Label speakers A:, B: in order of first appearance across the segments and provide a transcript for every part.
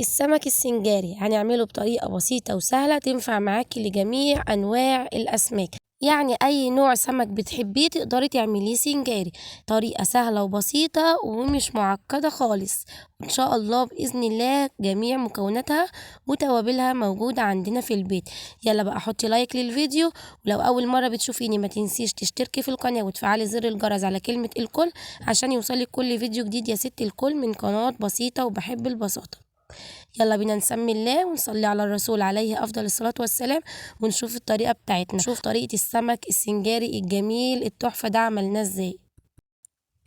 A: السمك السنجاري هنعمله بطريقة بسيطة وسهلة تنفع معاكي لجميع أنواع الأسماك. يعني أي نوع سمك بتحبيه تقدري تعمليه سنجاري. طريقة سهلة وبسيطة ومش معقدة خالص، وإن شاء الله بإذن الله جميع مكوناتها وتوابلها موجودة عندنا في البيت. يلا بقى حطي لايك للفيديو، ولو أول مرة بتشوفيني ما تنسيش تشتركي في القناة وتفعلي زر الجرس على كلمة الكل عشان يوصلك كل فيديو جديد يا ست الكل من قناة بسيطة وبحب البساطة. يلا بينا نسمي الله ونصلي على الرسول عليه أفضل الصلاة والسلام، ونشوف الطريقة بتاعتنا. نشوف طريقة السمك السنجاري الجميل التحفة ده عملناه ازاي.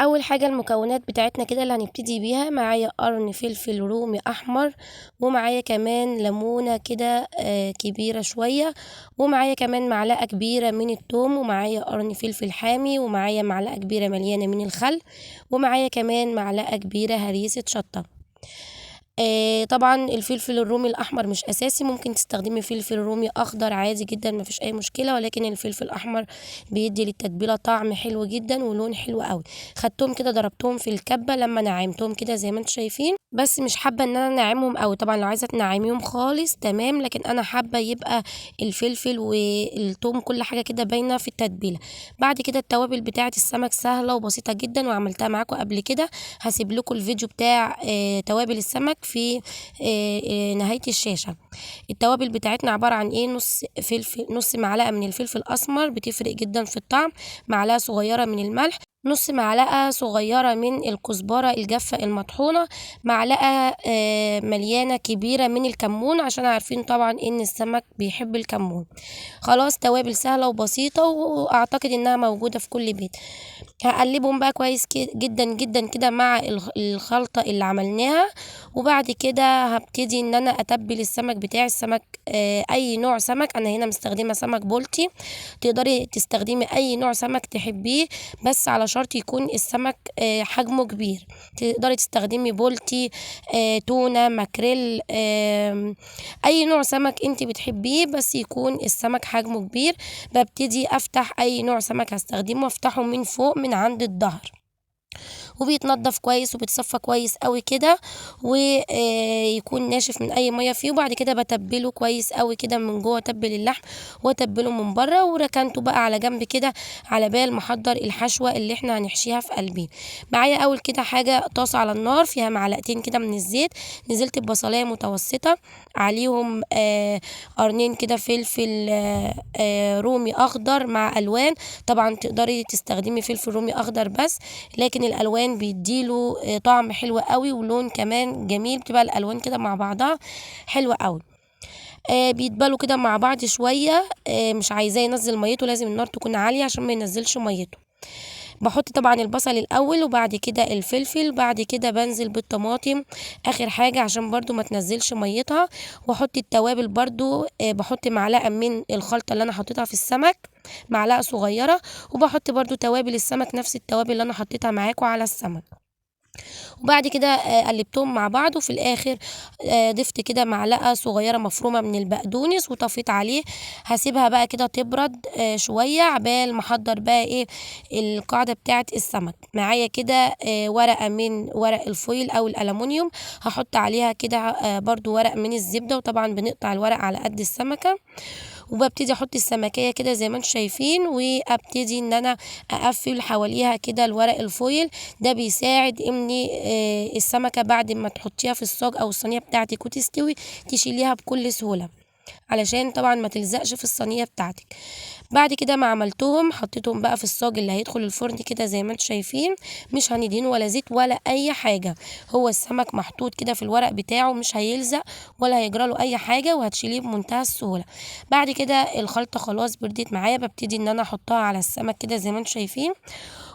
A: أول حاجة المكونات بتاعتنا كده اللي هنبتدي بيها: معايا قرن فلفل رومي أحمر، ومعايا كمان ليمونة كده كبيرة شوية، ومعايا كمان معلقة كبيرة من التوم، ومعايا قرن فلفل حامي، ومعايا معلقة كبيرة مليانة من الخل، ومعايا كمان معلقة كبيرة هريسة شطة. طبعا الفلفل الرومي الأحمر مش أساسي، ممكن تستخدمي فلفل رومي أخضر عادي جدا مفيش أي مشكلة، ولكن الفلفل الأحمر بيدي للتتبيلة طعم حلو جدا ولون حلو قوي. خدتهم كده ضربتهم في الكبة لما نعمتهم كده زي ما انتم شايفين، بس مش حابة ان انا نعمهم قوي. طبعا لو عايزة تنعميهم خالص تمام، لكن انا حابة يبقى الفلفل والثوم كل حاجة كده باينة في التتبيلة. بعد كده التوابل بتاعة السمك سهلة وبسيطة جدا وعملتها معاكم قبل كده، هسيب لكم الفيديو بتاع توابل السمك في نهاية الشاشة. التوابل بتاعتنا عبارة عن ايه: نص معلقة من الفلفل الأسمر بتفرق جدا في الطعم، معلقة صغيرة من الملح، نص معلقة صغيرة من الكزبرة الجافة المطحونة، معلقة مليانة كبيرة من الكمون عشان عارفين طبعا ان السمك بيحب الكمون. خلاص توابل سهلة وبسيطة واعتقد انها موجودة في كل بيت. هقلبهم بقى كويس جدا جدا كده مع الخلطة اللي عملناها، وبعد كده هبتدي ان انا اتبل السمك بتاعي. السمك اي نوع سمك، انا هنا مستخدمة سمك بولتي، تقدري تستخدمي اي نوع سمك تحبيه بس على شرط يكون السمك حجمه كبير. تقدري تستخدمي بولتي، تونة، ماكريل، اي نوع سمك انت بتحبيه بس يكون السمك حجمه كبير. ببتدي افتح اي نوع سمك هستخدمه افتحه من فوق من عند الظهر، وبيتنضف كويس وبيتصفى كويس قوي كده ويكون ناشف من اي ميه فيه. وبعد كده بتبله كويس قوي كده من جوه، تبل اللحم وتبله من بره، وركنته بقى على جنب كده على بال محضر الحشوه اللي احنا هنحشيها في قلبين. معايا اول كده حاجه طاسه على النار فيها معلقتين كده من الزيت، نزلت ببصلايه متوسطه، عليهم قرنين كده فلفل رومي اخضر مع الوان. طبعا تقدري تستخدمي فلفل رومي اخضر بس، لكن الالوان بيديله طعم حلو قوي ولون كمان جميل، بتبقى الالوان كده مع بعضها حلوه قوي. بيتبالوا كده مع بعض شويه. مش عايزاه ينزل ميته، لازم النار تكون عاليه عشان ما ينزلش ميته. بحط طبعا البصل الاول وبعد كده الفلفل، بعد كده بنزل بالطماطم اخر حاجه عشان برضو ما تنزلش ميتها، واحط التوابل برضو. بحط معلقه من الخلطه اللي انا حطيتها في السمك، معلقه صغيره، وبحط برضو توابل السمك نفس التوابل اللي انا حطيتها معاكم على السمك. وبعد كده قلبتهم مع بعض، وفي الاخر ضفت كده معلقه صغيره مفرومه من البقدونس وطفيت عليه. هسيبها بقى كده تبرد شويه عبال ما احضر بقى ايه القاعده بتاعه السمك. معايا كده ورقه من ورق الفويل او الالومنيوم، هحط عليها كده برضو ورق من الزبده، وطبعا بنقطع الورق على قد السمكه، وببتدي احط السمكية كده زي ما انتم شايفين، وابتدي ان انا اقفل حواليها كده الورق الفويل. ده بيساعد ان السمكة بعد ما تحطيها في الصاج او الصينية بتاعتك وتستوي تشيليها بكل سهولة، علشان طبعا ما تلزقش في الصينية بتاعتك. بعد كده ما عملتهم حطيتهم بقى في الصاج اللي هيدخل الفرن كده زي ما انتم شايفين، مش هندهنه ولا زيت ولا اي حاجه، هو السمك محطوط كده في الورق بتاعه مش هيلزق ولا هيجرى له اي حاجه، وهتشيليه بمنتهى السهوله. بعد كده الخلطه خلاص بردت معايا، ببتدي ان انا احطها على السمك كده زي ما انتم شايفين.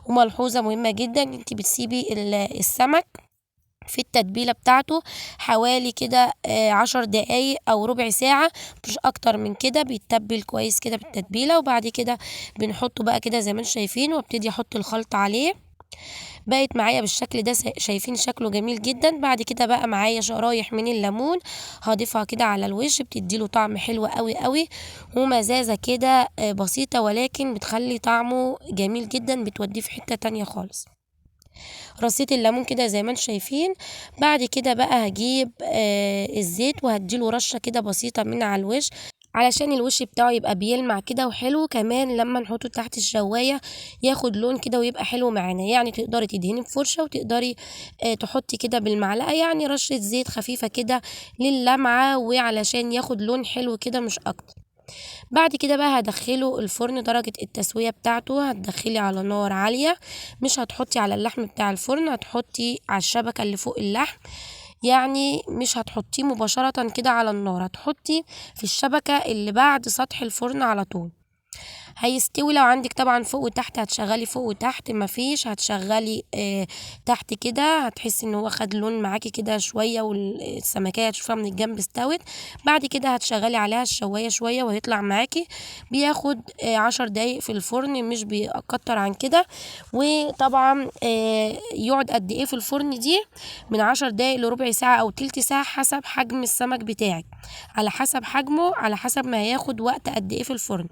A: وملحوظه مهمه جدا، انت بتسيبي السمك في التتبيلة بتاعته حوالي كده 10 دقايق او ربع ساعة، مش اكتر من كده. بيتبل كويس كده بالتتبيلة، وبعد كده بنحطه بقى كده زي ما انتم شايفين، وابتدي احط الخلطة عليه. بقت معايا بالشكل ده، شايفين شكله جميل جدا. بعد كده بقى معايا شرايح من الليمون هضيفها كده على الوش، بتديله طعم حلو قوي قوي ومزازة كده بسيطة، ولكن بتخلي طعمه جميل جدا، بتوديه في حتة تانية خالص. رصيت الليمون كده زي ما انتم شايفين. بعد كده بقى هجيب الزيت وهديله رشة كده بسيطة من على الوش علشان الوش بتاعه يبقى بيلمع كده وحلو، كمان لما نحطه تحت الشواية ياخد لون كده ويبقى حلو معانا. يعني تقدري تدهني بفرشة وتقدري تحطي كده بالمعلقة يعني رشة زيت خفيفة كده للمعة وعلشان ياخد لون حلو كده مش اكتر. بعد كده بقى هدخله الفرن، درجة التسوية بتاعته هتدخلي على نار عالية، مش هتحطي على اللحم بتاع الفرن، هتحطي على الشبكة اللي فوق اللحم. يعني مش هتحطيه مباشرة كده على النار، هتحطي في الشبكة اللي بعد سطح الفرن على طول. هيستوي لو عندك طبعا فوق وتحت هتشغلي فوق وتحت، مفيش هتشغلي تحت كده، هتحسي ان هو خد لون معاكي كده شويه والسمكيه هتشوفها من الجنب استوت. بعد كده هتشغلي عليها الشوايه شويه وهيطلع معاكي. بياخد 10 دقايق في الفرن، مش بيكتر عن كده. وطبعا يقعد قد ايه في الفرن دي، من 10 دقايق لربع ساعه او تلت ساعه حسب حجم السمك بتاعك، على حسب حجمه، على حسب ما هياخد وقت قد ايه في الفرن.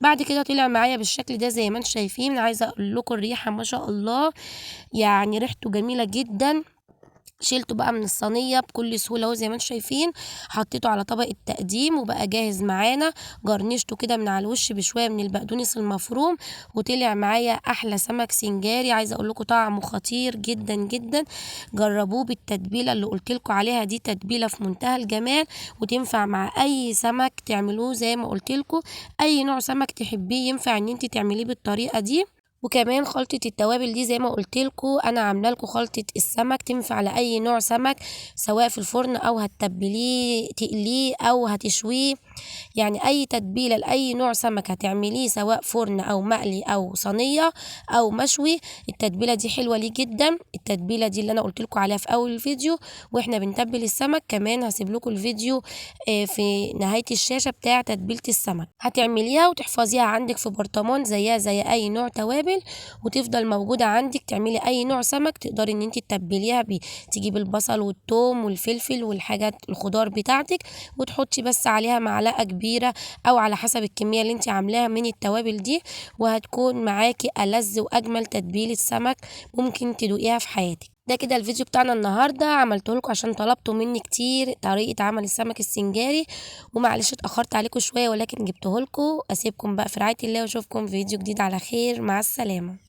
A: بعد كده طلع معايا بالشكل ده زي ما انتم شايفين. عايزه اقول لكم الريحه ما شاء الله، يعني ريحته جميله جدا. شيلته بقى من الصينيه بكل سهوله اهو زي ما انتم شايفين، حطيته على طبق التقديم وبقى جاهز معانا. جرنشته كده من على الوش بشويه من البقدونس المفروم، وطلع معايا احلى سمك سنجاري. عايزه اقول لكم طعمه خطير جدا جدا. جربوه بالتتبيله اللي قلت لكم عليها دي، تتبيله في منتهى الجمال وتنفع مع اي سمك. تعملوه زي ما قلت لكم، اي نوع سمك تحبيه ينفع ان انت تعمليه بالطريقه دي. وكمان خلطة التوابل دي زي ما قلت لكم انا عامله لكم خلطة السمك تنفع لاي نوع سمك، سواء في الفرن او هتتبليه تقليه او هتشويه. يعني اي تتبيله لاي نوع سمك هتعمليه سواء فرن او مقلي او صينيه او مشوي، التتبيله دي حلوه ليه جدا. التتبيله دي اللي انا قلت لكم عليها في اول الفيديو واحنا بنتبل السمك، كمان هسيب لكم الفيديو في نهايه الشاشه بتاع تتبيله السمك. هتعمليها وتحفظيها عندك في برطمان زيها زي اي نوع توابل، وتفضل موجوده عندك. تعملي اي نوع سمك تقدري ان انت تتبليها تجيبي البصل والثوم والفلفل والحاجات الخضار بتاعتك، وتحطي بس عليها معلقه كبيره او على حسب الكميه اللي انت عاملاها من التوابل دي، وهتكون معاكي ألذ واجمل تتبيله سمك ممكن تدوقيها في حياتك. ده كده الفيديو بتاعنا النهارده، عملته لكم عشان طلبتوا مني كتير طريقه عمل السمك السنجاري، ومعلش اتاخرت عليكم شويه ولكن جبته لكم. اسيبكم بقى في رعايه الله واشوفكم في فيديو جديد على خير، مع السلامه.